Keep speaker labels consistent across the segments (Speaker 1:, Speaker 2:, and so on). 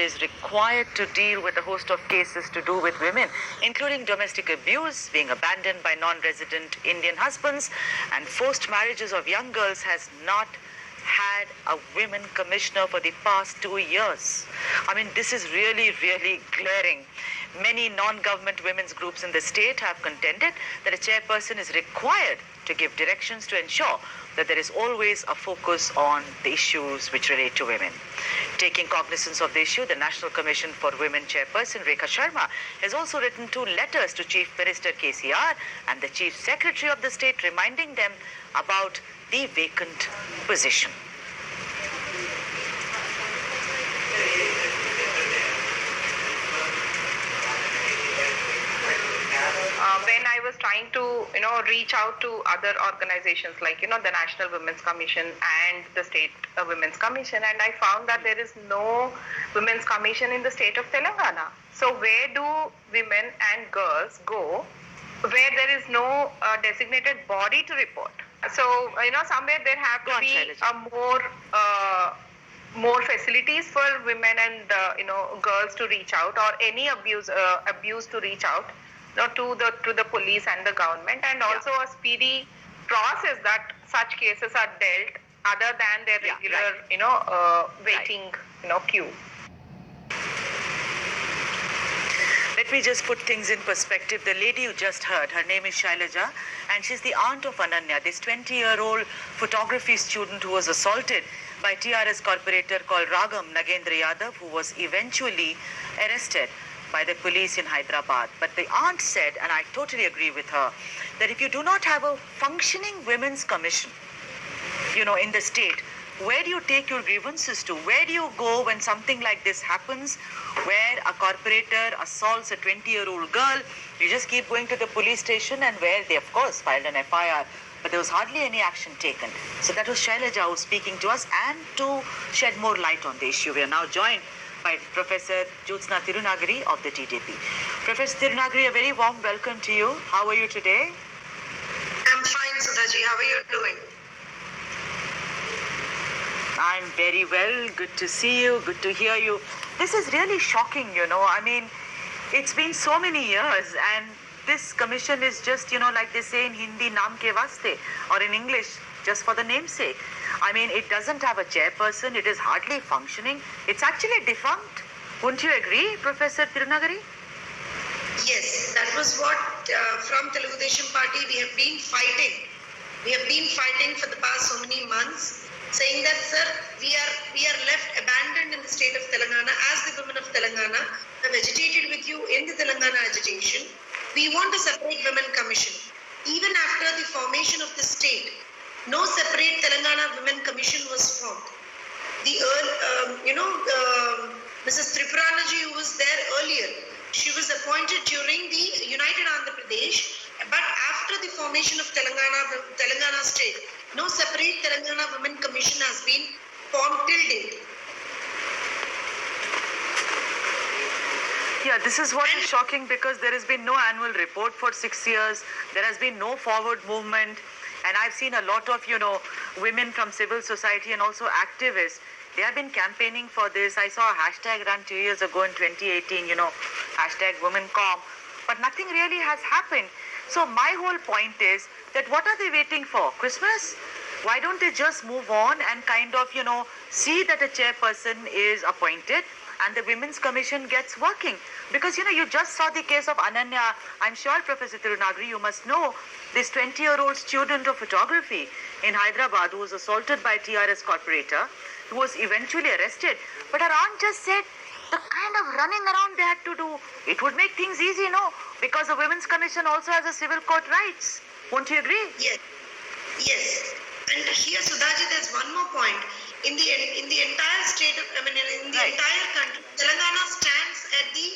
Speaker 1: is required to deal with a host of cases to do with women, including domestic abuse, being abandoned by non-resident Indian husbands, and forced marriages of young girls, has not had a women commissioner for the past 2 years. I mean, this is really, really glaring. Many non-government women's groups in the state have contended that a chairperson is required to give directions to ensure that there is always a focus on the issues which relate to women. Taking cognizance of the issue, the National Commission for Women Chairperson Rekha Sharma has also written 2 letters to Chief Minister KCR and the Chief Secretary of the state, reminding them about the vacant position.
Speaker 2: When I was trying to, reach out to other organizations like, the National Women's Commission and the State Women's Commission, and I found that there is no Women's Commission in the state of Telangana. So where do women and girls go where there is no designated body to report? So, somewhere there have to be more facilities for women and, girls to reach out, or any abuse to reach out to the police and the government, and also a speedy process that such cases are dealt other than their regular, waiting, queue.
Speaker 1: Let me just put things in perspective. The lady you just heard, her name is Shailaja, and she's the aunt of Ananya, this 20-year-old photography student who was assaulted by TRS corporator called Ragam Nagendra Yadav, who was eventually arrested by the police in Hyderabad. But the aunt said, and I totally agree with her, that if you do not have a functioning women's commission, in the state, where do you take your grievances to? Where do you go when something like this happens, where a corporator assaults a 20-year-old girl? You just keep going to the police station, and where they, of course, filed an FIR, but there was hardly any action taken. So that was Shailaja who was speaking to us, and to shed more light on the issue. We are now joined by Professor Jyotsna Tirunagari of the TDP. Professor Tirunagari, a very warm welcome to you. How are you today?
Speaker 3: I'm fine, Sudhaji. How are you doing?
Speaker 1: I'm very well. Good to see you. Good to hear you. This is really shocking, I mean, it's been so many years, and this commission is just, like they say in Hindi, naam ke vaste, or in English, just for the namesake. I mean, it doesn't have a chairperson. It is hardly functioning. It's actually defunct. Wouldn't you agree, Professor Tirunagari?
Speaker 3: Yes, that was what from Telugu Desam Party we have been fighting. We have been fighting for the past so many months, saying that, sir, we are left abandoned in the state of Telangana. As the women of Telangana have agitated with you in the Telangana agitation, we want a separate women commission. Even after the formation of the state, no separate Telangana Women Commission was formed. The Mrs. Tripuranaji, who was there earlier, she was appointed during the United Andhra Pradesh, but after the formation of Telangana state, no separate Telangana Women Commission has been formed till date.
Speaker 1: Yeah, this is what is shocking, because there has been no annual report for 6 years. There has been no forward movement. And I've seen a lot of, women from civil society and also activists. They have been campaigning for this. I saw a hashtag run 2 years ago in 2018, hashtag WomenCom. But nothing really has happened. So my whole point is that what are they waiting for? Christmas? Why don't they just move on and kind of, see that a chairperson is appointed and the Women's Commission gets working? Because, you just saw the case of Ananya. I'm sure, Professor Tirunagari, you must know this 20-year-old student of photography in Hyderabad who was assaulted by a TRS corporator, who was eventually arrested. But her aunt just said the kind of running around they had to do, it would make things easy, because the Women's Commission also has a civil court rights. Won't you agree?
Speaker 3: Yes. Yes. And here, Sudhaji, there's one more point. In the entire state of, entire country, Telangana stands at the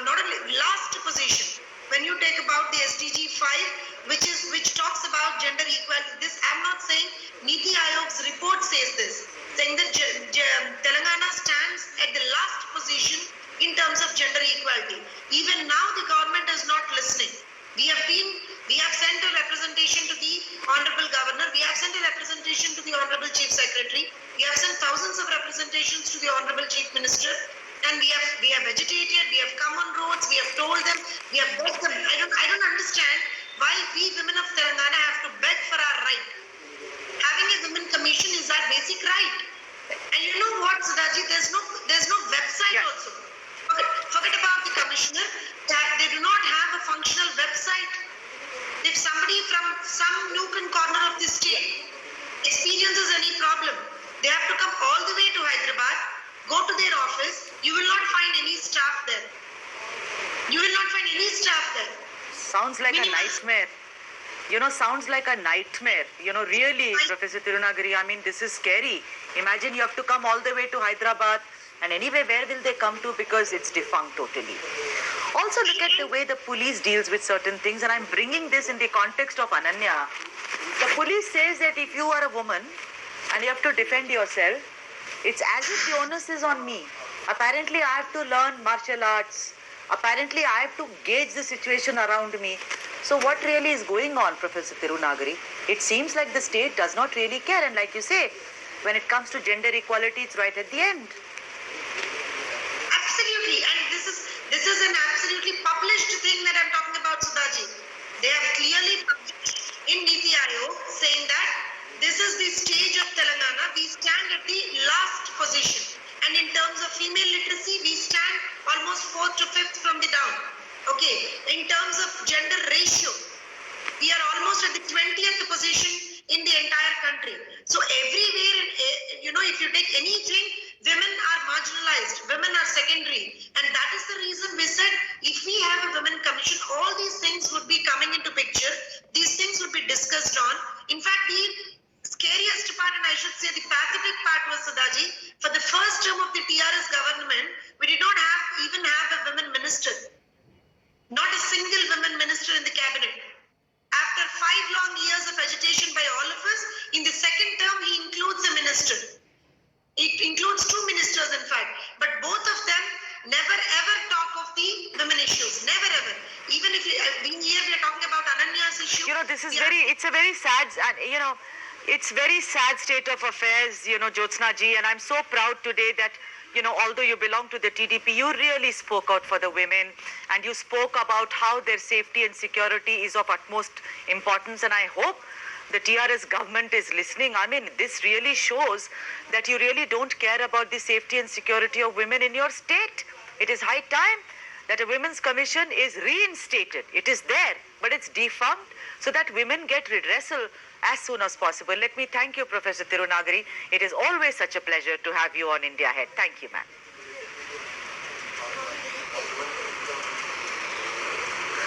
Speaker 3: not only last position. When you take about the SDG 5, which talks about gender equality, this I'm not saying Niti Ayog's report says this, saying that Telangana stands at the last position in terms of gender equality. Even now, the government is not listening. We have sent a representation to the Honorable Governor. We have sent a representation to the Honorable Chief Secretary. We have sent thousands of representations to the Honorable Chief Minister. agitated, we have come on roads, we have told them, we have begged them. I don't understand why we women of Telangana have to beg for our right. Having a women commission is our basic right. And you know what, Sudhaji, there's no website
Speaker 1: Yeah.
Speaker 3: also. Forget about the commissioner, that they do not have a functional website. If somebody from some nook and corner of the state experiences any problem, they have to come all the way to Hyderabad, go to their office. You will not find any staff there. You will not find any staff there.
Speaker 1: Sounds like a
Speaker 3: Minimum.
Speaker 1: nightmare. Sounds like a nightmare. Really, Professor Tirunagari, I mean, this is scary. Imagine you have to come all the way to Hyderabad. And anyway, where will they come to? Because it's defunct totally. Also, look at the way the police deals with certain things. And I'm bringing this in the context of Ananya. The police says that if you are a woman and you have to defend yourself, it's as if the onus is on me. Apparently, I have to learn martial arts. Apparently, I have to gauge the situation around me. So what really is going on, Professor Tirunagari? It seems like the state does not really care. And like you say, when it comes to gender equality, it's right at the end.
Speaker 3: Absolutely, and this is an absolutely published thing that I'm talking about, Sudhaji. They have clearly published in Niti Aayog saying that this is the stage of Telangana. We stand at the last position, and in terms of female literacy, we stand almost 4th to 5th from the down. Okay, in terms of gender ratio, we are almost at the 20th position in the entire country. So everywhere, if you take anything, women are marginalized, women are secondary. And that is the reason we said if we have a women commission, all these things would be coming into picture. These things would be discussed on. In fact, the scariest part, and I should say the pathetic part was, Sudhaji, for the first term of the TRS government, we did not even have a women minister. Not a single women minister in the cabinet. After 5 long years of agitation by all of us, in the second term, he includes a minister. It includes 2 ministers, in fact. But both of them never ever talk of the women issues. Never ever. Even if being here, we are talking about Ananya's issue.
Speaker 1: This is it's a very sad, and it's very sad state of affairs, Jyotsna ji. And I'm so proud today that, although you belong to the TDP, you really spoke out for the women and you spoke about how their safety and security is of utmost importance. And I hope the TRS government is listening. I mean, this really shows that you really don't care about the safety and security of women in your state. It is high time that a women's commission is reinstated. It is there, but it's defunct so that women get redressal as soon as possible. Let me thank you, Professor Tirunagari. It is always such a pleasure to have you on India Ahead. Thank you, ma'am.